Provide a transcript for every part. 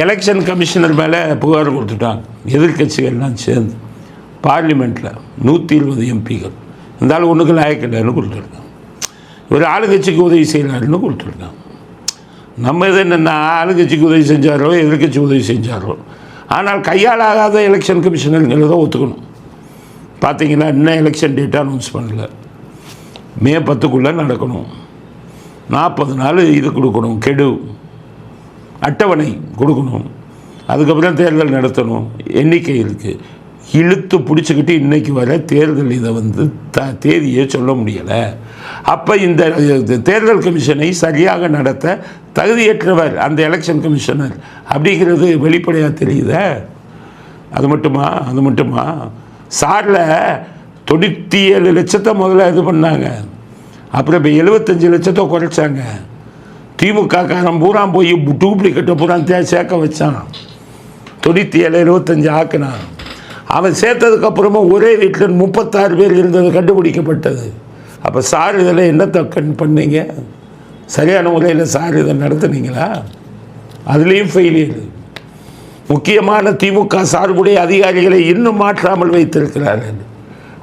Election commissioner மேலே புகார் கொடுத்துட்டாங்க எதிர்கட்சிகள்லாம் சேர்ந்து. பார்லிமெண்ட்டில் 120 எம்பிகள் இருந்தாலும் ஒன்றுக்கு லாயக்கில்லைன்னு கொடுத்துருக்காங்க. ஒரு ஆளுங்கட்சிக்கு உதவி செய்யலாருன்னு கொடுத்துருக்காங்க. நம்ம இது என்னென்னா ஆளுங்கட்சிக்கு உதவி செஞ்சாரோ எதிர்கட்சி உதவி செஞ்சாரோ, ஆனால் கையாளாகாத எலெக்ஷன் கமிஷனருங்கிறத ஒத்துக்கணும். பார்த்தீங்கன்னா இன்னும் எலெக்ஷன் டேட்டா அனௌன்ஸ் பண்ணல. மே 10க்குள்ளே நடக்கணும். 40 நாள் இது கொடுக்கணும், கெடு அட்டவணை கொடுக்கணும். அதுக்கப்புறம் தேர்தல் நடத்தணும். எண்ணிக்கை இருக்குது. இழுத்து பிடிச்சிக்கிட்டு இன்றைக்கி வர தேர்தல் இதை தேதியே சொல்ல முடியலை. அப்போ இந்த தேர்தல் கமிஷனை சரியாக நடத்த தகுதியற்றவர் அந்த எலெக்ஷன் கமிஷனர் அப்படிங்கிறது வெளிப்படையாக தெரியுதே. அது மட்டுமா சாரில் 97 லட்சத்தை முதல்ல இது பண்ணாங்க. அப்புறம் இப்போ 75 லட்சத்தை குறைச்சாங்க. திமுககாரன் பூரா போய் டூப்ளிகேட்டை பூரா சேர்க்க வச்சான். 97 75 ஆக்குனான். அவன் சேர்த்ததுக்கப்புறமா ஒரே வீட்டில் 36 பேர் இருந்தது கண்டுபிடிக்கப்பட்டது. அப்போ சார் இதில் என்னத்தை பண்ணீங்க? சரியான முறையில் சார் இதை நடத்துனீங்களா? அதுலேயும் ஃபெயிலியர். முக்கியமான திமுக சார்புடைய அதிகாரிகளை இன்னும் மாற்றாமல் வைத்திருக்கிறார்கள்.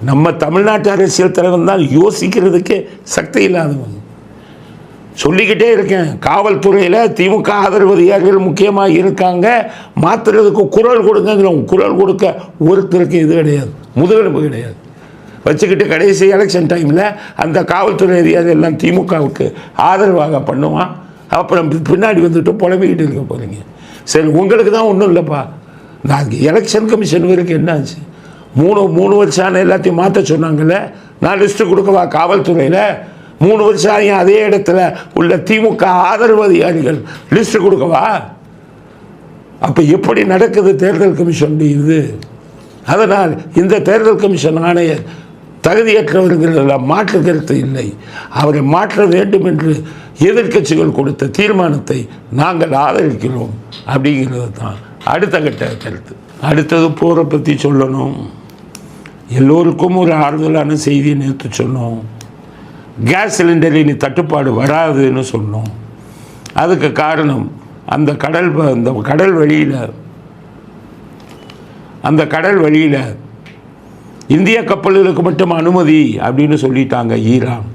நம்ம தமிழ்நாட்டு அரசியல் தலைவன் தான் யோசிக்கிறதுக்கே சக்தி இல்லாதவன். சொல்லிக்கிட்டே இருக்கேன், காவல்துறையில் திமுக ஆதரவு அதிகாரிகள் முக்கியமாக இருக்காங்க, மாற்றுறதுக்கு குரல் கொடுங்கிறோம். குரல் கொடுக்க ஒருத்தருக்கு இது கிடையாது, முதுகெலும்பு கிடையாது. வச்சுக்கிட்டு கடைசி எலெக்ஷன் டைமில் அந்த காவல்துறை அதிகாரி எல்லாம் திமுகவுக்கு ஆதரவாக பண்ணுவான். அப்புறம் பின்னாடி வந்துட்டு புலம்பிக்கிட்டு இருக்க போகிறீங்க. சரி, உங்களுக்கு தான் ஒன்றும் இல்லைப்பா. நான் எலெக்ஷன் கமிஷன் வரைக்கும் என்ன ஆச்சு? 3 வருஷம் எல்லாத்தையும் மாற்ற சொன்னாங்கல்ல. நான் லிஸ்ட்டு கொடுக்கவா காவல்துறையில்? 3 வருஷம் அதே இடத்துல உள்ள திமுக ஆதரவு அதிகாரிகள் லிஸ்ட்டு கொடுக்கவா? அப்போ எப்படி நடக்குது தேர்தல் கமிஷன் இது? அதனால் இந்த தேர்தல் கமிஷன் ஆணையர் தகுதியற்றவர்கள மாற்று கருத்து இல்லை. அவரை மாற்ற வேண்டும் என்று எதிர்க்கட்சிகள் கொடுத்த தீர்மானத்தை நாங்கள் ஆதரிக்கிறோம் அப்படிங்கிறது தான் அடுத்த கட்ட கருத்து. அடுத்தது போரை பற்றி சொல்லணும். எல்லோருக்கும் ஒரு ஆறுதலான செய்தியை நேற்று சொன்னோம். கேஸ் சிலிண்டர் இனி தட்டுப்பாடு வராதுன்னு சொன்னோம். அதுக்கு காரணம் அந்த கடல் வழியில் இந்திய கப்பல்களுக்கு மட்டும் அனுமதி அப்படின்னு சொல்லிட்டாங்க ஈரான்.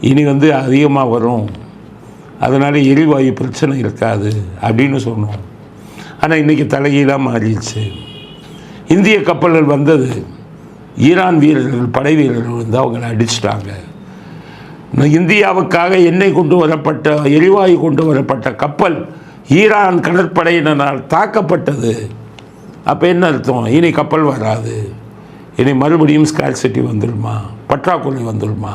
இனி அதிகமாக வரும், அதனால் எரிவாயு பிரச்சனை இருக்காது அப்படின்னு சொன்னோம். ஆனால் இன்றைக்கி தலைகீழாக மாறிடுச்சு. இந்திய கப்பல்கள் வந்தது, ஈரான் வீரர்கள் படை வீரர்கள் அவங்களை அடிச்சிட்டாங்க. இந்தியாவுக்காக எண்ணெய் கொண்டு வரப்பட்ட எரிவாயு கொண்டு வரப்பட்ட கப்பல் ஈரான் கடற்படையினரால் தாக்கப்பட்டது. அப்போ என்ன அர்த்தம்? இனி கப்பல் வராது, இனி மறுபடியும் ஸ்கார்சிட்டி வந்துடுமா, பற்றாக்குறை வந்துடுமா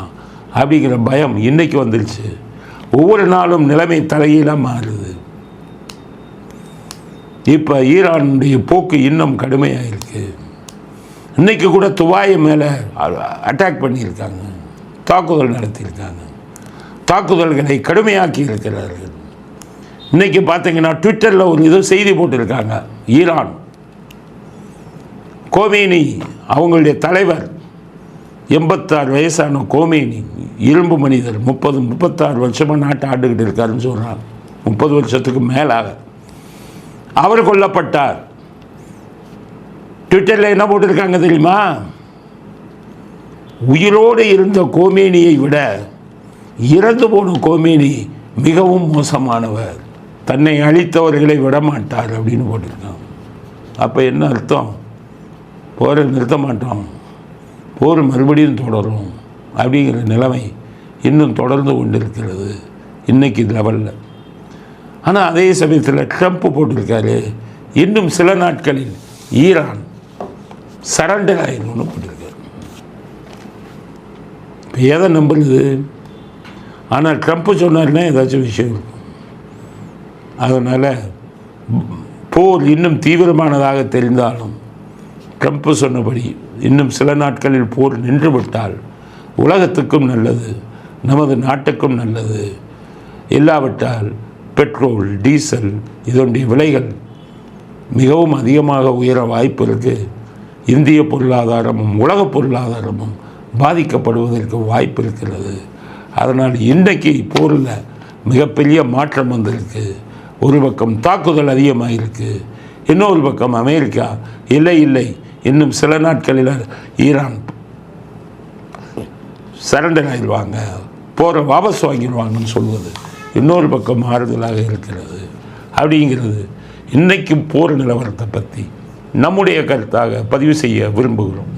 அப்படிங்கிற பயம் இன்றைக்கி வந்துடுச்சு. ஒவ்வொரு நாளும் நிலைமை தலைகீழாக மாறுது. இப்போ ஈரானுடைய போக்கு இன்னும் கடுமையாக இருக்குது. இன்றைக்கி கூட துபாய் மேலே அட்டாக் பண்ணியிருக்காங்க, தாக்குதல் நடத்தியிருக்காங்க, தாக்குதல்களை கடுமையாக்கி இருக்கிறார்கள். இன்றைக்கி பார்த்தீங்கன்னா ட்விட்டரில் ஒரு செய்தி போட்டிருக்காங்க. ஈரான் கோமேனி அவங்களுடைய தலைவர் 86 வயசான கோமேனி இரும்பு மனிதர் 36 வருஷமாக நாட்டை ஆண்டுக்கிட்டு இருக்காருன்னு சொல்கிறாங்க. 30 வருஷத்துக்கு மேலாக அவர் கொல்லப்பட்டார். ட்விட்டரில் என்ன போட்டிருக்காங்க தெரியுமா? உயிரோடு இருந்த கோமேனியை விட இறந்து போன கோமேனி மிகவும் மோசமானவர், தன்னை அழித்தவர்களை விடமாட்டார் அப்படின்னு போட்டிருக்காங்க. அப்போ என்ன அர்த்தம்? போரை நிறுத்த மாட்டோம், போர் மறுபடியும் தொடரும் அப்படிங்கிற நிலைமை இன்னும் தொடர்ந்து கொண்டிருக்கிறது இன்றைக்கி லெவலில். ஆனால் அதே சமயத்தில் ட்ரம்ப் போட்டிருக்காரு, இன்னும் சில நாட்களில் ஈரான் சரண்டர் ஆயிடும்னு போட்டிருக்காரு. இப்போ எதை நம்புறது? ஆனால் ட்ரம்ப் சொன்னார்னா ஏதாச்சும் விஷயம் இருக்கும். அதனால் போர் இன்னும் தீவிரமானதாக தெரிந்தாலும் ட்ரம்ப் சொன்னபடி இன்னும் சில நாட்களில் போர் நின்றுவிட்டால் உலகத்துக்கும் நல்லது, நமது நாட்டுக்கும் நல்லது. இல்லாவிட்டால் பெட்ரோல், டீசல் இதனுடைய விலைகள் மிகவும் அதிகமாக உயர வாய்ப்பு இருக்குது. இந்திய பொருளாதாரமும் உலக பொருளாதாரமும் பாதிக்கப்படுவதற்கு வாய்ப்பு இருக்கிறது. அதனால் இன்றைக்கி போரில் மிகப்பெரிய மாற்றம் வந்திருக்கு. ஒரு பக்கம் தாக்குதல் அதிகமாக இருக்குது, இன்னொரு பக்கம் அமெரிக்கா இல்லை இன்னும் சில நாட்களில் ஈரான் சரண்டர் ஆகிடுவாங்க, போகிற வாபஸ் வாங்கிடுவாங்கன்னு சொல்வது இன்னொரு பக்கம் ஆறுதலாக இருக்கிறது. அப்படிங்கிறது இன்றைக்கும் போர் நிலவரத்தை பற்றி நம்முடைய கருத்தாக பதிவு செய்ய விரும்புகிறோம்.